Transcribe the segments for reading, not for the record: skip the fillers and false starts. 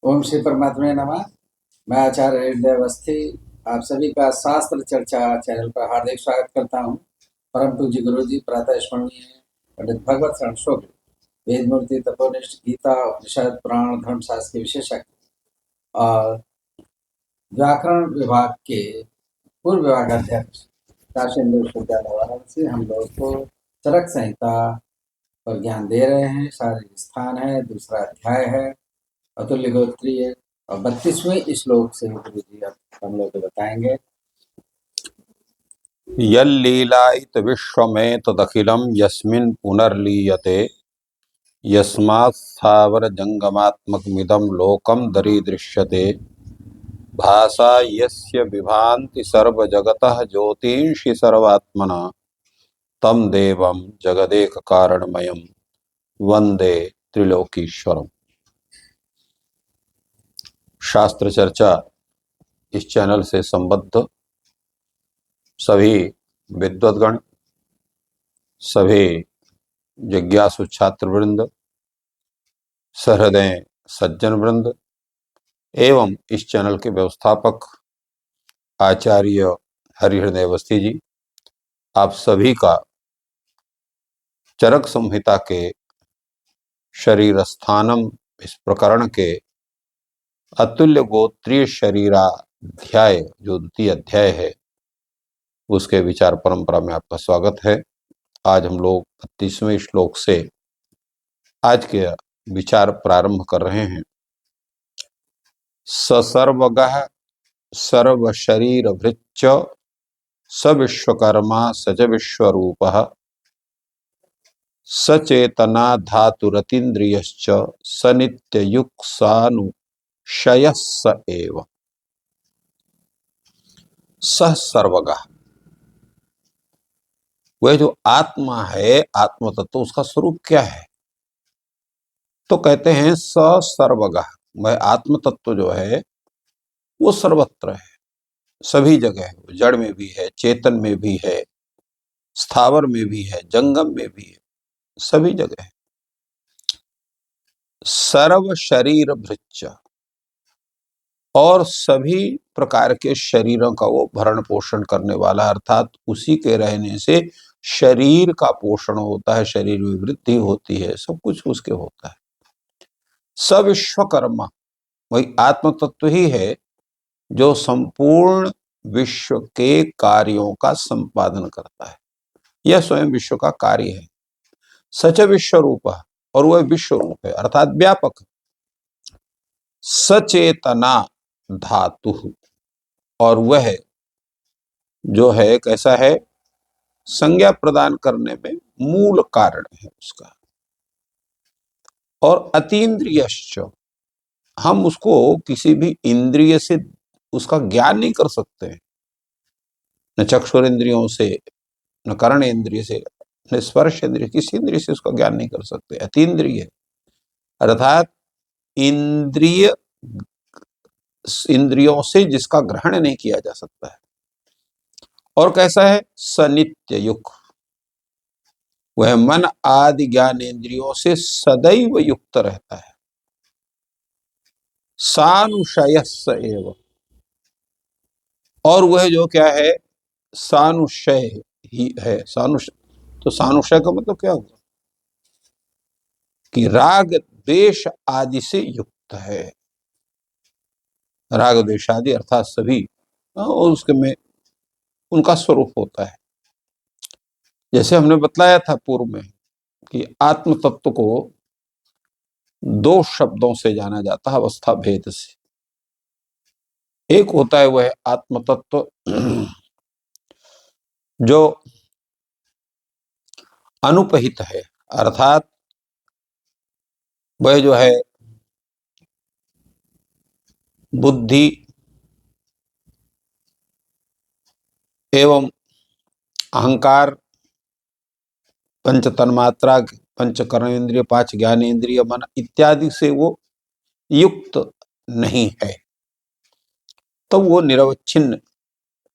ओम श्री परमात्मा नमः। मैं आचार्य हृदय अवस्थी आप सभी का शास्त्र चर्चा चैनल पर हार्दिक स्वागत करता हूँ। परम पूज्य गुरु जी प्रातः स्मरणीय पंडित भगवत शरण शुक्ल वेद मूर्ति तपोनिष्ठ गीता उपनिषद पुराण धर्म शास्त्र के विशेषज्ञ और व्याकरण विभाग के पूर्व विभागाध्यक्ष काशी हिंदू विश्वविद्यालय वाराणसी हम लोग को चरक संहिता पर ज्ञान दे रहे हैं। शारीरिक स्थान है, दूसरा अध्याय है अतुल्य गोत्रीय और 32वें श्लोक से गुरु जी अब हम लोग को बताएंगे। यल्लीलायित विश्वमेतदखिलं यस्मिन् पुनर्लीयते यस्मात् स्थावरजङ्गमात्मकमिदं लोकं दरीदृश्यते भासा यस्य विभान्ति सर्वजगतः ज्योतिंषि सर्वात्मना तं देवं जगदेककारणमयं वंदे त्रिलोकीश्वरम। शास्त्र चर्चा इस चैनल से संबद्ध सभी विद्वद्गण, सभी जिज्ञासु छात्र वृंद, सहृदय सज्जन वृंद एवं इस चैनल के व्यवस्थापक आचार्य हरिहृदय अवस्थी जी, आप सभी का चरक संहिता के शरीर स्थानम इस प्रकरण के अतुल्य गोत्रीय शरीराध्याय जो द्वितीय अध्याय है उसके विचार परंपरा में आपका स्वागत है। आज हम लोग 32वें श्लोक से आज के विचार प्रारंभ कर रहे हैं। सर्वगः सर्व शरीर भृच्च स विश्वकर्मा सच विश्वरूपः सचेतना धातुरतीन्द्रियश्च स नित्ययुक्सानुशयः स एव। सह सर्वगः, वह जो आत्मा है, आत्म तत्व, उसका स्वरूप क्या है? तो कहते हैं स सर्वगः, वह आत्म तत्व जो है वो सर्वत्र है, सभी जगह है। जड़ में भी है, चेतन में भी है, स्थावर में भी है, जंगम में भी है, सभी जगह है। सर्व शरीर भृच्च, और सभी प्रकार के शरीरों का वो भरण पोषण करने वाला, अर्थात उसी के रहने से शरीर का पोषण होता है, शरीर में वृद्धि होती है, सब कुछ उसके होता है। स विश्वकर्मा, वही आत्म तत्व ही है जो संपूर्ण विश्व के कार्यों का संपादन करता है। यह स्वयं विश्व का कार्य है। सच विश्व रूप, और वह विश्व रूप है अर्थात व्यापक। सचेतना धातु, और वह जो है कैसा है? संज्ञा प्रदान करने में मूल कारण है उसका। और अतीन्द्रियश्च, हम उसको किसी भी इंद्रिय से उसका ज्ञान नहीं कर सकते हैं, न चक्षुर इंद्रियों से, न कर्ण इंद्रिय से, न स्पर्श इंद्रिय, किसी इंद्रिय से उसका ज्ञान नहीं कर सकते। अतीन्द्रिय अर्थात इंद्रियों से जिसका ग्रहण नहीं किया जा सकता है। और कैसा है? सनित्य युक्त, वह मन आदि ज्ञानेन्द्रियों से सदैव युक्त रहता है। सानुशयस्स एव, और वह जो क्या है? सानुशय ही है। तो सानुशय का मतलब क्या हुआ? कि राग द्वेष आदि से युक्त है। राग द्वेष आदि अर्थात सभी उसके में उनका स्वरूप होता है। जैसे हमने बतलाया था पूर्व में कि आत्म तत्व को दो शब्दों से जाना जाता है अवस्था भेद से। एक होता है वह आत्म तत्व जो अनुपहित है, अर्थात वह जो है बुद्धि एवं अहंकार, पंच तन्मात्रा, पंच कर्मेंद्रिय, पांच ज्ञानेन्द्रिय, मन इत्यादि से वो युक्त नहीं है, तो वो निरवच्छिन्न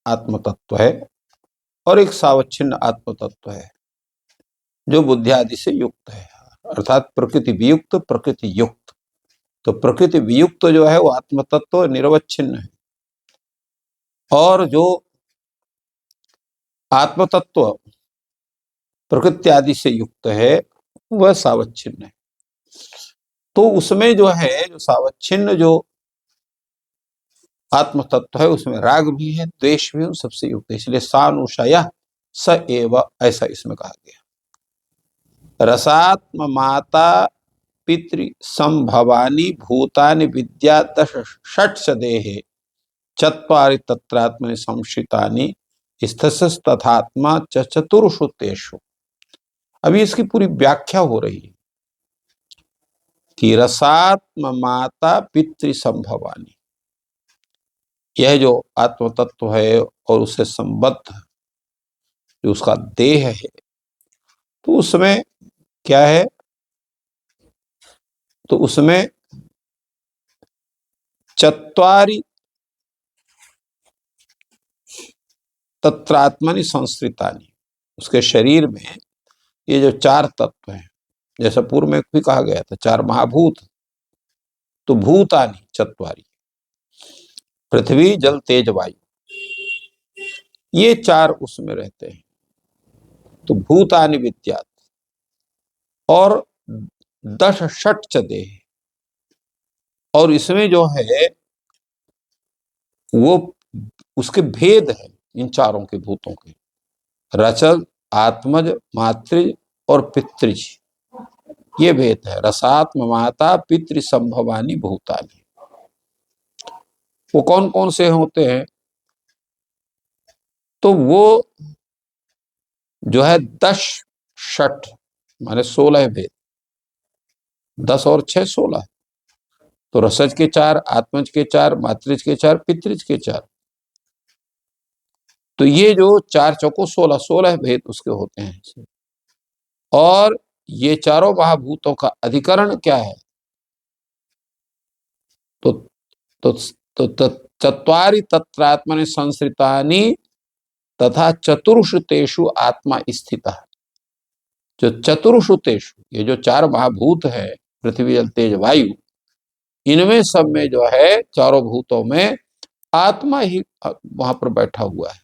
आत्म तत्व है। और एक सावच्छिन्न आत्म तत्व है जो बुद्धि आदि से युक्त है, अर्थात प्रकृति वियुक्त, प्रकृति युक्त। तो प्रकृति वियुक्त जो है वो आत्म तत्व निरवच्छिन्न है, और जो आत्म तत्व प्रकृति आदि से युक्त है वह सावच्छिन्न है। तो उसमें जो है, जो सावच्छिन्न जो आत्म तत्व है, उसमें राग भी है, द्वेष भी, उन सबसे युक्त है। इसलिए सानुशय स एव, ऐसा इसमें कहा गया। रसात्म माता पितृ संभवानि भूतानि विद्या दश षट सदेहे चत्वारि तत्रात्मनि संशितानि स्थितस् तथात्मा च चतुर्षु तेषु। अभी इसकी पूरी व्याख्या हो रही है कि रसात्म माता पितृ संभवानि, यह जो आत्म तत्व है और उससे संबद्ध जो उसका देह है, तो उसमें क्या है, तो उसमें चत्वारि तत्रात्मनि संस्कृतानि, उसके शरीर में ये जो चार तत्व हैं, जैसा पूर्व में भी कहा गया था, चार महाभूत, तो भूतानि चत्वारि, पृथ्वी जल तेज वायु, ये चार उसमें रहते हैं। तो भूतानि विद्यात्, और दश षट च देह, और इसमें जो है वो उसके भेद है इन चारों के भूतों के, रचल, आत्मज, मातृज और पितृज, ये भेद है। रसात्म माता पितृ संभवानी भूतानि, वो कौन कौन से होते हैं, तो वो जो है 10 षट माने 16 भेद, 10 और 6 16, तो रसज के 4, आत्मज के 4, मातृज के 4, पितृज के 4, तो ये जो 4 चौको 16, 16 भेद उसके होते हैं। और ये चारों महाभूतों का अधिकरण क्या है, तो तो, तो चत्वारि तत्रात्मनि संसृतानि तथा चतुर्षु तेषु आत्मा स्थितः। जो चतुर्षु तेषु, ये जो चार महाभूत है, पृथ्वी जल तेज वायु, इनमें सब में जो है, चारों भूतों में आत्मा ही वहां पर बैठा हुआ है।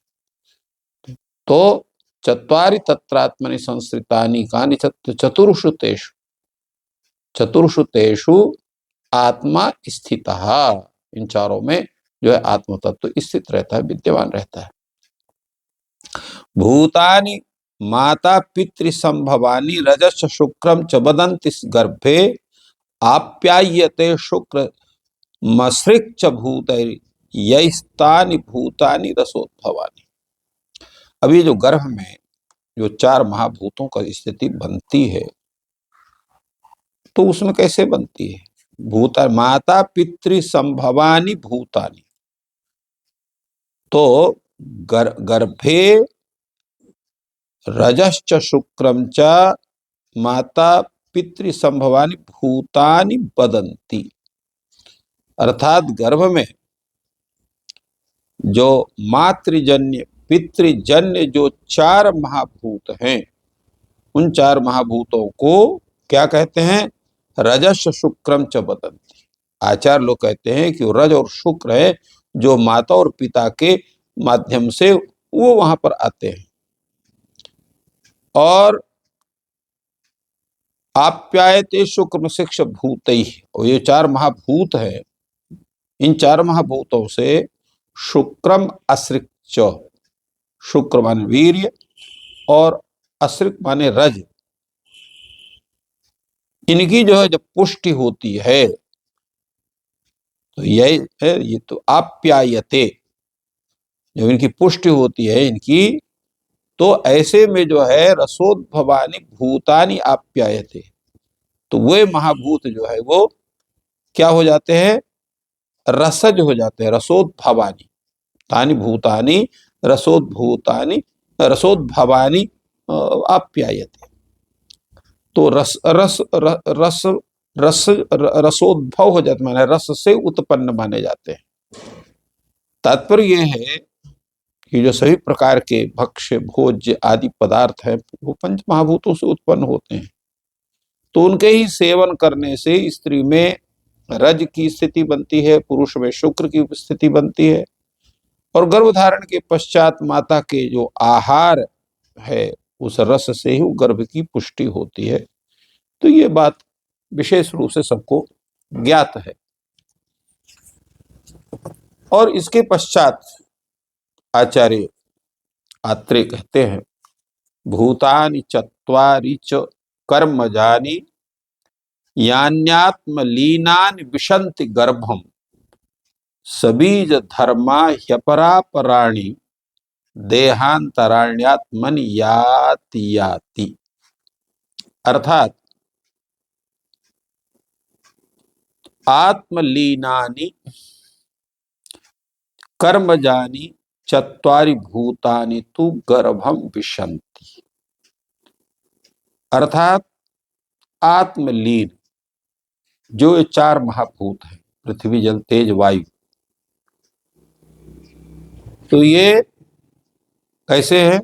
तो चत्वारि तत्रात्मनि संसृतानि कानि चतुर्षु तेषु, चतुर्षु तेषु आत्मा स्थितः, इन चारों में जो है आत्म तत्व स्थित रहता है, विद्यमान रहता है। भूतानि माता पितृ संभवानि रजस शुक्रम च वदन्ति गर्भे आप्यायते शुक्र मसृक् च भूतैः यैस्तानि भूतानि रसोद्भवानि। अभी जो गर्भ में जो चार महाभूतों का स्थिति बनती है, तो उसमें कैसे बनती है, भूता माता पितृ संभवानि भूतानि, तो गर्भे रजश्च शुक्रम च माता पितृ संभवानि भूतानि वदन्ति, अर्थात गर्भ में जो मातृजन्य पितृजन्य जो चार महाभूत हैं, उन चार महाभूतों को क्या कहते हैं, रजस शुक्रम च वदन्ति। आचार्य लोग कहते हैं कि रज और शुक्र है, जो माता और पिता के माध्यम से वो वहां पर आते हैं। और आप्यायते शुक्र मसृक्ष भूतैः, और ये चार महाभूत है, इन चार महाभूतों से शुक्रम असृक्च, शुक्र माने वीर्य और असृक माने रज, इनकी जो है जब पुष्टि होती है, तो यही है, ये तो आप्यायते, जब इनकी पुष्टि होती है इनकी, तो ऐसे में जो है रसोद्भवानि भूतानि आप्यायते, तो वे महाभूत जो है वो क्या हो जाते हैं, रसज हो जाते हैं, रसोद्भवानि, तानि भूतानि रसोद्भूतानि रसोद्भवानि आप्यायते, तो रस रस रस रस रसोद्भव हो जाते, माने रस से उत्पन्न माने जाते हैं। तात्पर्य यह है कि जो सभी प्रकार के भक्ष्य भोज्य आदि पदार्थ हैं, वो पंच महाभूतों से उत्पन्न होते हैं। तो उनके ही सेवन करने से स्त्री में रज की स्थिति बनती है, पुरुष में शुक्र की स्थिति बनती है, और गर्भधारण के पश्चात माता के जो आहार है उस रस से ही गर्भ की पुष्टि होती है। तो ये बात विशेष रूप से सबको ज्ञात है। और इसके पश्चात आचार्य आत्रेय कहते हैं, भूतानि चत्वारि च कर्मजानि यान्यात्मलीनानि विशन्ति गर्भम सबीज धर्मा ह्यपरापराणि देहांतराण्यात्मनि याति याति। अर्थात आत्मलीनानि कर्मजानि चत्वारि भूतानि तु गर्भम विशन्ति। अर्थात आत्मलीन जो ये चार महाभूत हैं, पृथ्वी जल तेज वायु, तो ये कैसे हैं?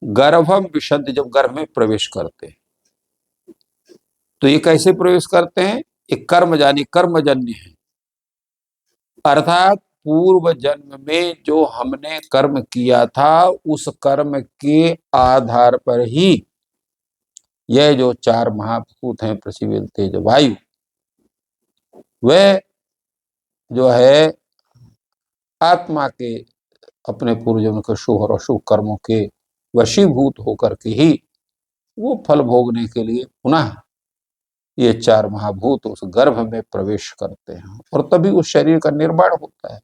गर्भम विशन्ति, जब गर्भ में प्रवेश करते हैं। तो ये कैसे प्रवेश करते हैं? ये कर्मजानी, कर्मजन्य है। अर्थात पूर्व जन्म में जो हमने कर्म किया था उस कर्म के आधार पर ही यह जो चार महाभूत हैं, पृथ्वी जल तेज वायु, वह जो है आत्मा के अपने पूर्वजन्म के शुभ और अशुभ कर्मों के वशीभूत होकर के ही वो फल भोगने के लिए पुनः ये चार महाभूत उस गर्भ में प्रवेश करते हैं और तभी उस शरीर का निर्माण होता है।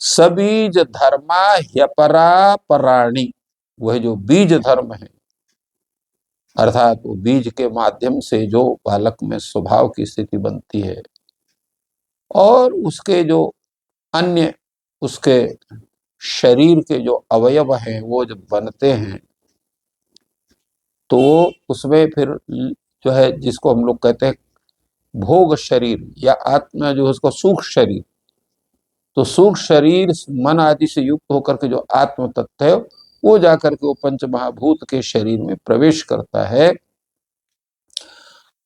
सबीज धर्मा ह्यपरा पराणी, वह जो बीज धर्म है, अर्थात वो बीज के माध्यम से जो बालक में स्वभाव की स्थिति बनती है और उसके जो अन्य उसके शरीर के जो अवयव हैं वो जब बनते हैं तो उसमें फिर जो है जिसको हम लोग कहते हैं भोग शरीर या आत्मा, जो उसको सूक्ष्म शरीर, तो सूक्ष्म शरीर मन आदि से युक्त होकर के जो आत्म तत्व है वो जाकर के वो पंच महाभूत के शरीर में प्रवेश करता है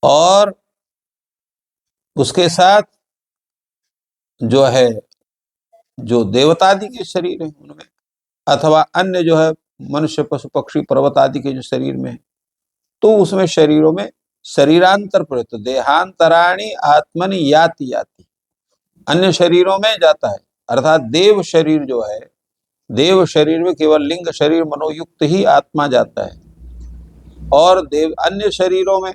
और उसके साथ जो है जो देवतादि के शरीर है उनमें अथवा अन्य जो है मनुष्य पशु पक्षी पर्वत आदि के जो शरीर में है तो उसमें शरीरों में शरीरांतर प्रयुक्त, देहांतराणी आत्मनि याति याति, अन्य शरीरों में जाता है। अर्थात देव शरीर जो है, देव शरीर में केवल लिंग शरीर मनोयुक्त ही आत्मा जाता है और देव अन्य शरीरों में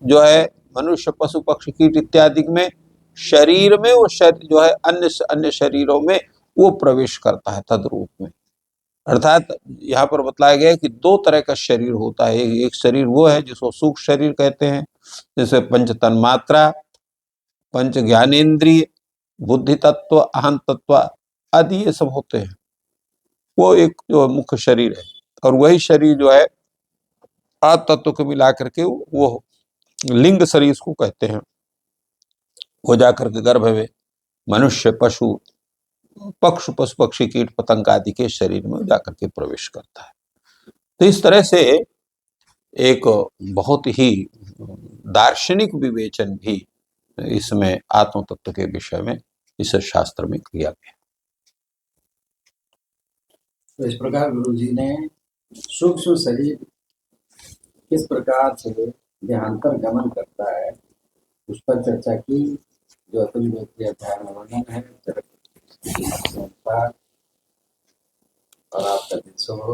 जो है मनुष्य पशु पक्षी कीट इत्यादि में शरीर में वो शरीर जो है अन्य अन्य शरीरों में वो प्रवेश करता है तद्रूप में। अर्थात यहाँ पर बतलाया गया है कि दो तरह का शरीर होता है। एक शरीर वो है जिसको सूक्ष्म शरीर कहते हैं, जैसे पंच तन्मात्रा, पंच ज्ञानेन्द्रिय, बुद्धि तत्व, अहं तत्व आदि ये सब होते हैं। वो एक जो मुख्य शरीर है और वही शरीर जो है आठ तत्व को मिला करके वो लिंग शरीर को कहते हैं। वो जाकर के गर्भ में मनुष्य पशु पशु पक्षी कीट पतंग आदि के शरीर में जाकर के प्रवेश करता है। तो इस तरह से एक बहुत ही दार्शनिक विवेचन भी इसमें आत्म तत्व के विषय में इस शास्त्र में किया गया। तो इस प्रकार गुरु जी ने सूक्ष्म शरीर किस प्रकार से देहांतर गमन करता है उस पर चर्चा की, जो अतुल्य अध्याय में वर्णन है। और आपका दिन शुभ हो,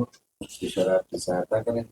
ईश्वर आपकी सहायता करें।